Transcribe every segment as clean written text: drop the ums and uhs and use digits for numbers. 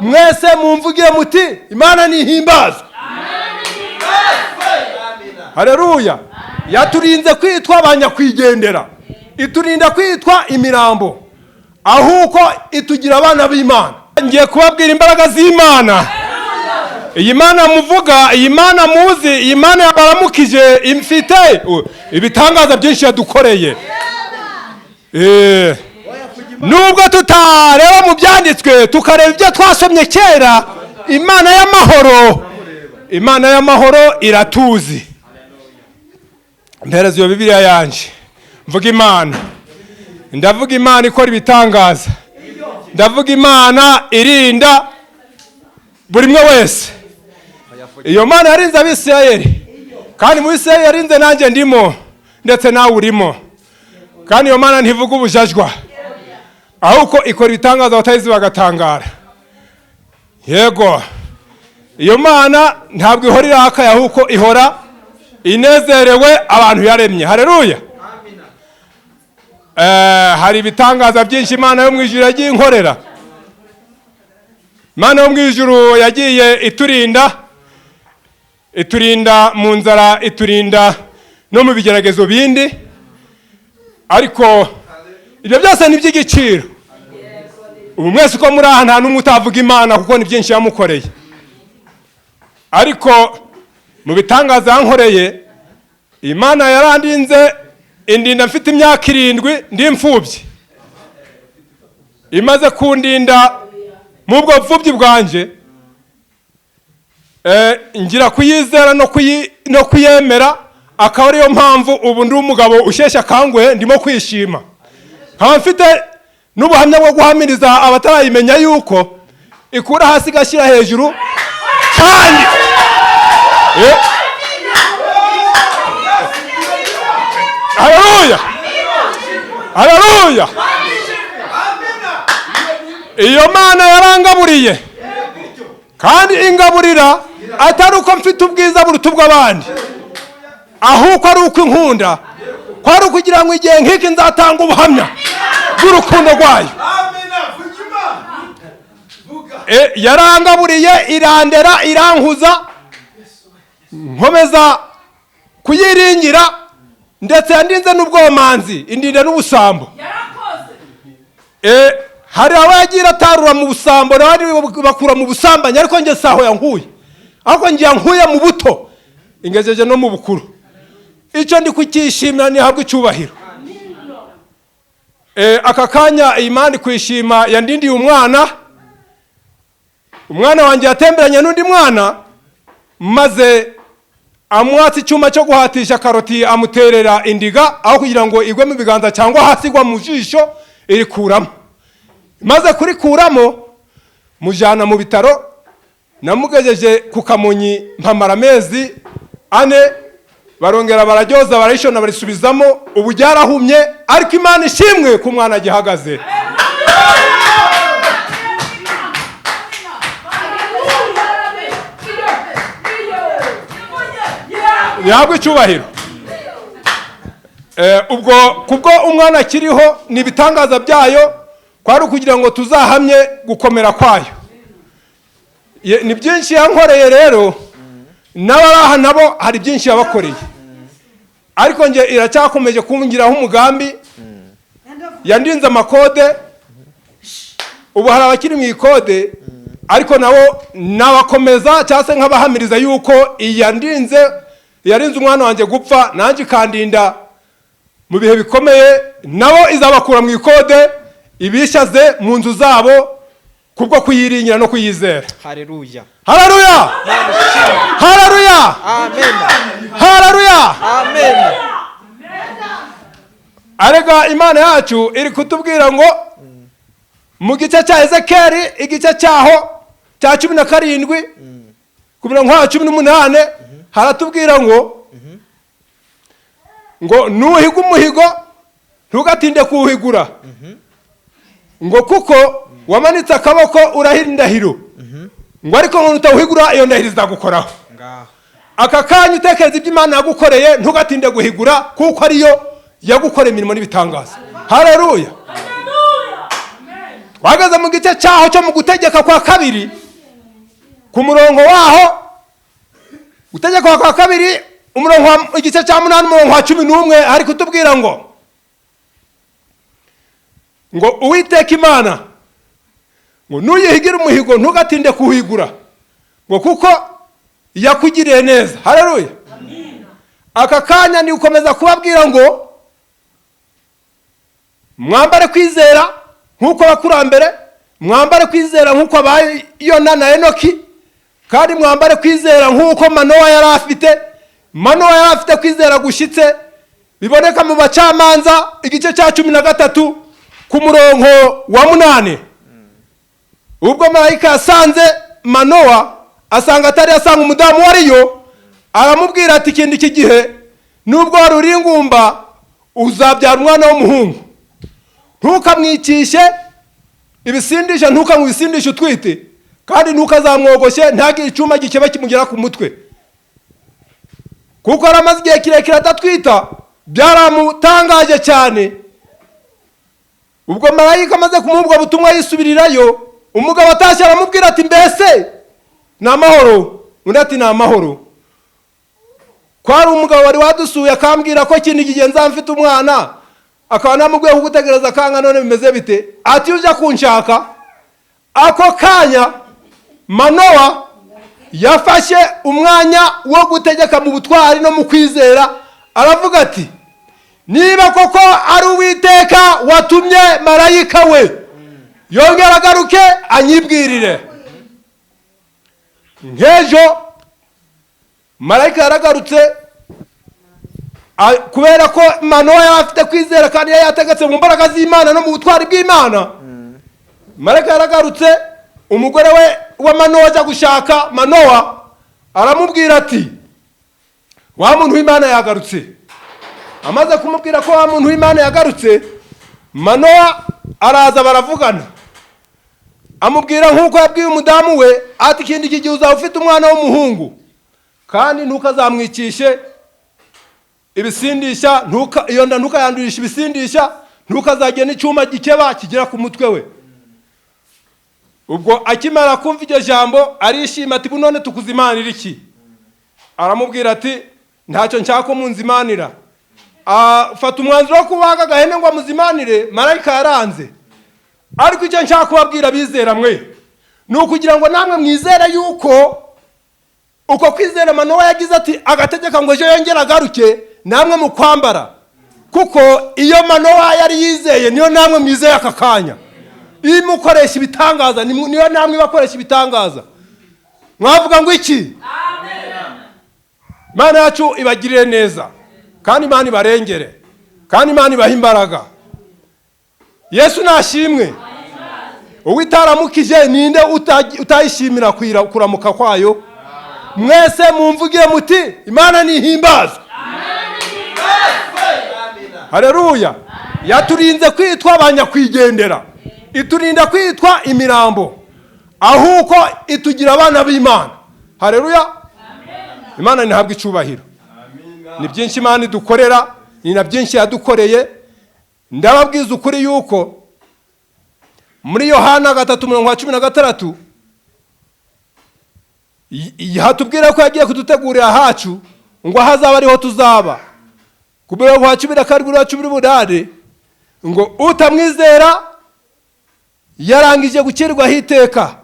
mwese mumvugiye muti Imana nihimbazwe. Haleluya. Yaturinze kwitwa abanyakwigendera, iturinda kwitwa imirambo, ahubwo itugira abana b'Imana. Ngiye kubabwira imbaraga z'Imana. Iyi Mana muvuga, iyi Mana muzi, iyi Mana yabaramukije, imfite ibitangaza byinshi yadukoreye. Nubwo tutareba mu byanditswe, tukareba ibyo twasomye kera, Imana y'amahoro, Imana y'amahoro iratuzi. Mpereza iyo Bibiliya yanje, mvuga Imana. Ndavuga Imana ikora ibitangaza, ndavuga Imana irinda buri mwe wese. Iyo Mana yarinze Abisirayeli, kandi mu Isirayeli yarinze nanjye ndimo, ndetse nawe urimo. Kandi iyo Mana ntivuga ubujajwa, ahubwo ikora ibitangaza batayizi bagatangara. Yego, iyo Mana ntabwo ihora irakaye, ahubwo ihora inezerewe abantu yaremye. Haleluya. Hari ibitangaza byinshi Imana yo mu ijuru yagiye inkorera. Imana yo mu ijuru yagiye iturinda mu nzara, iturinda no mu bigeragezo bindi. Ariko ibyo byose ni by'igiciro. Ubu mwese uko muri aha nta n'umwe utavuga Imana, kuko ni byinshi yamukoreye. Ariko mu bitangaza yankoreye, Imana yarandinze indinda mfite imyaka 7 ndi imfubyi. Imaze kundinda mu bwo bupfubyi bwanje, ngira kuyizera no kuyemera, akaba ariyo mpamvu ubu ndi umugabo usheshe akanguhe, ndimo kwishima. Nkaba mfite n'ubuhamya bwo guhamiriza abatarayimenya yuko ikura hasi gashyira hejuru. Kandi haleluya, haleluya. Iyo Mana yarangaburiye, kandi ingaburira atari uko mfite ubwiza buruta ubw'abandi, ahubwo ari uko inkunda, ko ari ukugira ngo igihe nk'iki nzatanga ubuhamya bw'urukundo rwayo. Yarangaburiye, irandera, irankuza, nkomeza kuyiringira, ndetse yandinze n'ubwomanzi, indinda n'ubusambo. Hari abagira atarura mu busambo, n'abandi bakura mu busambanyi, ariko nge saho yankuye. Ariko nge yankuye mu buto, ingejeje no mu bukuru. Icyo ndi kukishimira nihabwa icyubahiro. Aka kanya Imana kwishima yandindiye umwana wanjye yatemberanye n'undi mwana, maze amwatsa icyuma cyo guhatisha karoti, amuterera indiga, aho kugira ngo igwe mu biganza cyangwa hasi igwa mu jisho, irikuramo. Maze kurikuramo, mujana mu bitaro, namugejeje ku Kamonyi, mpamara amezi 4, barongera bararyoza, barayishona, barisubizamo, ubu ryarahumye, ariko Imana ishimwe ku mwana gihagaze. Yabwe icyubahiro. Ubwo kubwo umwana akiriho, ni ibitangaza byayo, kwari kugira ngo tuzahamye gukomera kwayo. Ni byinshi yankoreye rero, n'abaraha nabo hari byinshi yabakoreye. Ariko nge iracyakomeje kumviraho umugambi. Yandinze amakode, ubu hari abakiri mu ikode, ariko nabo nabakomeza cyase nk'abahamiriza yuko yarinze umwana wanjye gupfa, nanjye kandinda mu bihe bikomeye, nabo izabakura mu ikode, ibishaze mu nzu zabo, kubwo kuyiringira no kuyizera. Haleluya, haleluya, haleluya, amen, haleluya, amen. Arega Imana yacu iri kutubwira ngo mu gice cya Ezekeri, igice cyaho cya 17 ku mirongo 18, haratubwira ngo nuhiga umuhigo ntugatinde kuwuhigura, ngo kuko wamanitse akaboko urahira indahiro, ngo ariko ngo utawuhigura iyo ndahiro izagukoraho. Aka kanya utekereza ibyo Imana yagukoreye, ntugatinde guhigura, kuko ariyo yagukoreye imirimo n'ibitangaza. Haleluya. wagaze mu gice cyaho cyo mu gutegeka kwa kabiri ku murongo waho, gutegeka kwa kabiri umurongo igice cya 8 umurongo wa 11 hari kutubwira ngo Uwiteka Imana ngo nuyihigire umuhigo ntugatinde kuhigura ngo kuko yakugiriye neza. Haleluya. Aka kanya ni ukomeza kubabwira ngo mwambare kwizera nkuko bakurambere, mwambare kwizera nkuko abaye Yona na Enoki, kandi mwambare kwizera nkuko Manowa yari afite. Manowa yari afite kwizera gushitse, biboneka mu Bacamanza igice cya 13 ku murongo wa 8. Ubwo marayika yasanze Manowa asanga atari asanga umudamu wariyo, aramubwira ati ikindi iki gihe nubwo wari uri ingumba uzabyara umwana w'umuhungu, ntukamwikishe ibisindisha, ntukamwisindishe utwite, kandi ntukazamwogoshe ntagire icyuma gikeba kimugera ku mutwe, kuko aramaze igihe kirekire adatwita. Byaramutangaje cyane. Ubwo marayika amaze kumuha ubutumwa yisubirirayo, umugabo atashye aramubwira ati mbese ni amahoro? Undi ati ni amahoro. Kwari umugabo wari wadusuye akambwira ko ikindi gihe nzamfite umwana, akaba namubwiye kugutegereza kanga none bimeze bite? Ati uje kunshaka. Ako kanya Manowa yafashe umwanya wo gutegeka mu butwari no mu kwizera, aravuga ati niba koko ari Uwiteka watumye marayika we, yongera agaruke anyibwirire. Nkejo marayika yaragarutse, kubera ko Manowa yari afite kwizera kandi yari yategetse mu mbaraga z'Imana no mu butwari bw'Imana. Marayika yaragarutse, umugore we wa Manowa ajya gushaka Manowa, aramubwira ati wa muntu w'Imana yagarutse. Amaze kumubwira ko wa muntu w'Imana yagarutse, Manowa araza baravugana, amubwira nkuko yabwiye umudamu we ati ikindi gihe uzaba ufite umwana w'umuhungu, kandi ntukazamwikishe ibisindisha, iyo nda ntukayandurisha ibisindisha, ntukazagena icyuma gikeba kigera ku mutwe we. Ubwo akimara kumva iryo jambo arishima ati none tukuzimanira iki? Aramubwira ati ntacyo nshaka ko munzimanira. Fata umwanzuro wo kubaga agahene ngo amuzimanire. Marayika yaranze. Ariko icyo nshaka kubabwira bizera mwe ni ukugira ngo namwe mwizere yuko uko kwizera Manowa yagize ati agategeka ngo ejo yongera agaruke, namwe mu kwambara. Kuko iyo Manowa yari yizeye niyo namwe mwizeye aka kanya. Imukoresha ibitangaza niyo namwe bakoresha ibitangaza. Mwavuga ngo iki? Amen. Imana yacu ibagirire neza, kandi Imana ibarengere, kandi Imana ibaha imbaraga. Yesu nashimwe. Uwitaramukije ninde utayishimira kuramuka kwayo? Mwese mumvugire muti Imana nihimbazwe. Haleluya. Yaturinze kwitwa abanyakwigendera, iturinda kwitwa imirambo, ahuko itugira abana b'Imana. Haleluya. Imana nihabwe icubahiro. Ni byinshi Imana idukorera, ni na byinshi yadukoreye. Ndababwiza ukuri yuko muri Yohana 3:16 hatubwira ko yagiye kudutegurira hacu ngo hazaba ariho tuzaba. Ku murongo wa 12 ngo utamwizera yarangije gukirwa hiteka,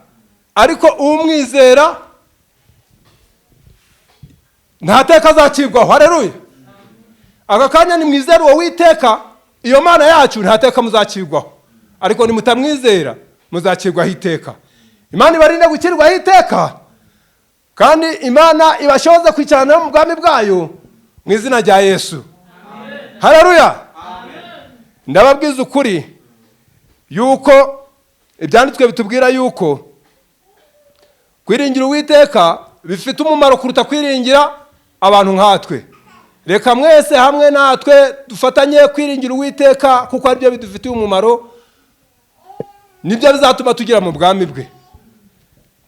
ariko umwizera ntateka azakirwaho. Haleluya. Aka kanya ni mwizera uwo witeka, iyo Mana yacu ntateka muzakirwaho, ariko ni mutamwizera muzakirwaho iteka. Imana ibarinde gukirwaho iteka, kandi Imana ibashoboze kwicarana mu bwami bwayo mu izina rya Yesu. Haleluya. Ndababwiza ukuri yuko ibyanditswe bitubwira yuko kwiringira Uwiteka bifite umumaro kuruta kwiringira abantu nkatwe. Reka mwese hamwe natwe dufatanye kwiringira Uwiteka, kuko ari byo bidufitiye umumaro, nibyo bizatuma tugira mu bwami bwe.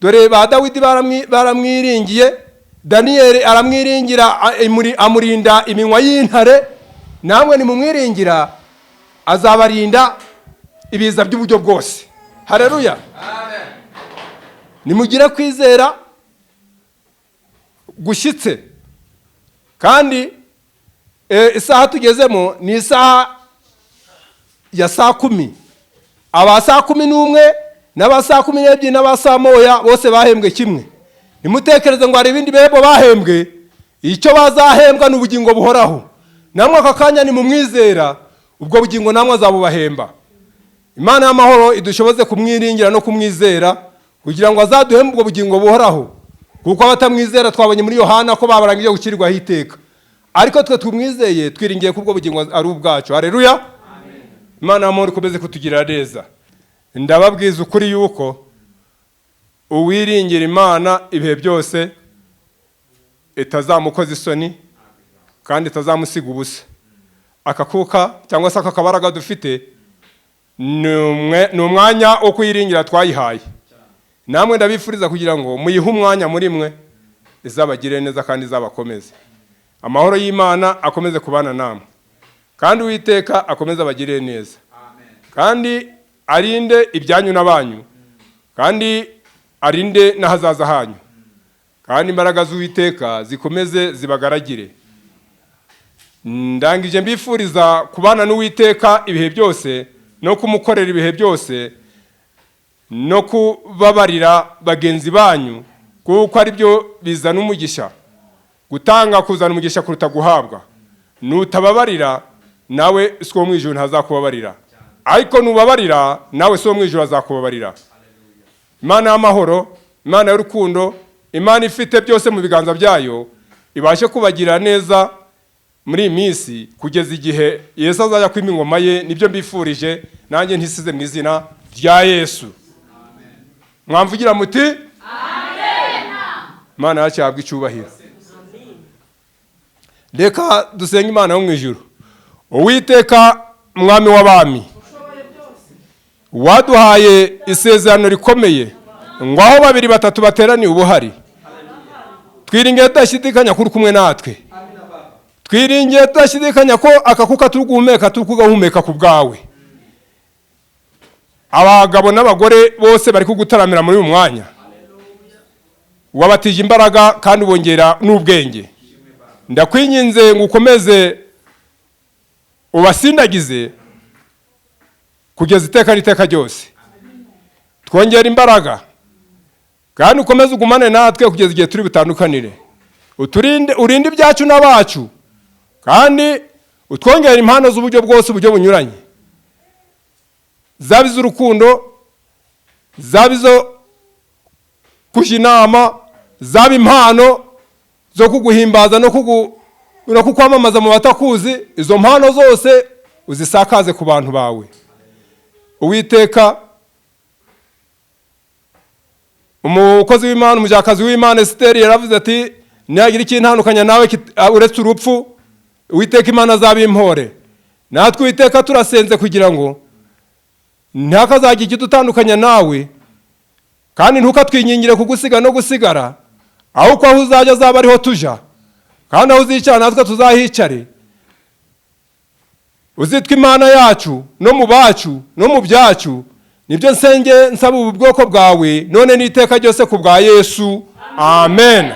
Dore ba Dawidi baramwiringiye, Daniel aramwiringira amurinda iminwa y'intare. Namwe ni mumwiringira azabarinda ibiza by'uburyo bwose. Haleluya. Nimugire kwizera gushyitse. Kandi isaha tugezemo ni isaha ya saa 10. Aba saa 11 n'aba saa 12 n'aba saa moya bose bahembwe kimwe. Nimutekereze ngo hari ibindi bihembo bahembwe, icyo bazahembwa n'ubugingo buhoraho. Namwe aka kanya ni mu mwizera, ubwo bugingo namwe azabubahemba. Imana y'amahoro idushoboze kumwiringira no kumwizera kugira ngo azaduhembe ubwo bugingo buhoraho. Kuko abatamwizera twabonye muri Yohana ko babarangije gukirirwaho iteka. Ariko twe tumwizeye twiringiye kubwo bugingo ari ubwacu. Haleluya. Amen. Imana y'amahoro ikomeze kutugirira neza. Ndababwiza ukuri yuko uwiringira Imana ibihe byose itazamukoza isoni kandi itazamusiga ubusa. Akakuka cyangwa se akakabaraga dufite ni umwanya wo kuyiringira twayihaye. Namwe ndabifuriza kugira ngo muyihe umwanya muri mwe izabagire neza kandi izabakomeze. Amahoro y'Imana akomeze kubana namwe. Kandi Uwiteka akomeze abagire neza. Kandi arinde ibyanyu n'abanyu. Kandi arinde n'ahazaza hanyu. Kandi imbaraga z'Uwiteka zikomeze zibagaragire. Ndangije mbifuriza kubana n'Uwiteka ibihe byose no kumukorera ibihe byose no kubabarira bagenzi banyu kuko ari byo bizana umugisha. Gutanga kuzana umugisha kuruta guhabwa. Nutababarira nawe siko mu ijuru ntazakubabarira. Ariko nubabarira nawe siko mu ijuru azakubabarira. Imana y'amahoro, Imana y'urukundo, Imana ifite byose mu biganza byayo, ibashe kubagira neza muri minsi kugeza igihe Yesu azajya kwima ingoma ye. Nibyo mbifurije nanjye ntisize mu izina rya Yesu. Amen. Mwamvugira muti amen. Imana yacu yahabwe icyubahiro. Reka dusenga Imana yo mu ijuru. Uwiteka mwami w'abami, waduhaye isezerano rikomeye ngo aho 2 batatu bateraniye ubuhari. Twiringiye tudashidikanya kuri kumwe natwe. Twiringiye tudashidikanya ko akakuka turi guhumeka turi kugahumeka ku bwawe. Abagabo n'abagore bose bari kugutaramira muri uyu mwanya. Wabatije imbaraga kandi ubongera n'ubwenge. Ndakwinginze ngo ukomeze ubasindagize kugeza iteka n'iteka ryose. Twongera imbaraga kandi ukomeze ugumane natwe kugeza igihe turi butandukanire. Urinde ibyacu n'abacu kandi utwongera impano z'uburyo bwose uburyo bunyuranye. Zabize urukundo, zabizo kujya inama, zaba impano zo kuguhimbaza no kukwamamaza mu batakuzi. Izo mpano zose uzisakaze ku bantu bawe. Uwiteka umukozi w'Imana, umujakazi w'Imana Esteri yaravuze ati nihagira ikintandukanya nawe uretse urupfu, Uwiteka Imana azabimpore. Natwe Uwiteka turasenze kugira ngo ntakazagira ikidutandukanya nawe, kandi ntukatwinyingire kugusiga no gusigara, ahubwo aho uzajya azaba ariho tuja, kandi aho uzicara natwe tuzahicare. Uzitwa Imana yacu no mu bacu no mu byacu. Nibyo nsenge nsaba ubu bwoko bwawe none n'iteka ryose ku bwa Yesu. Amen.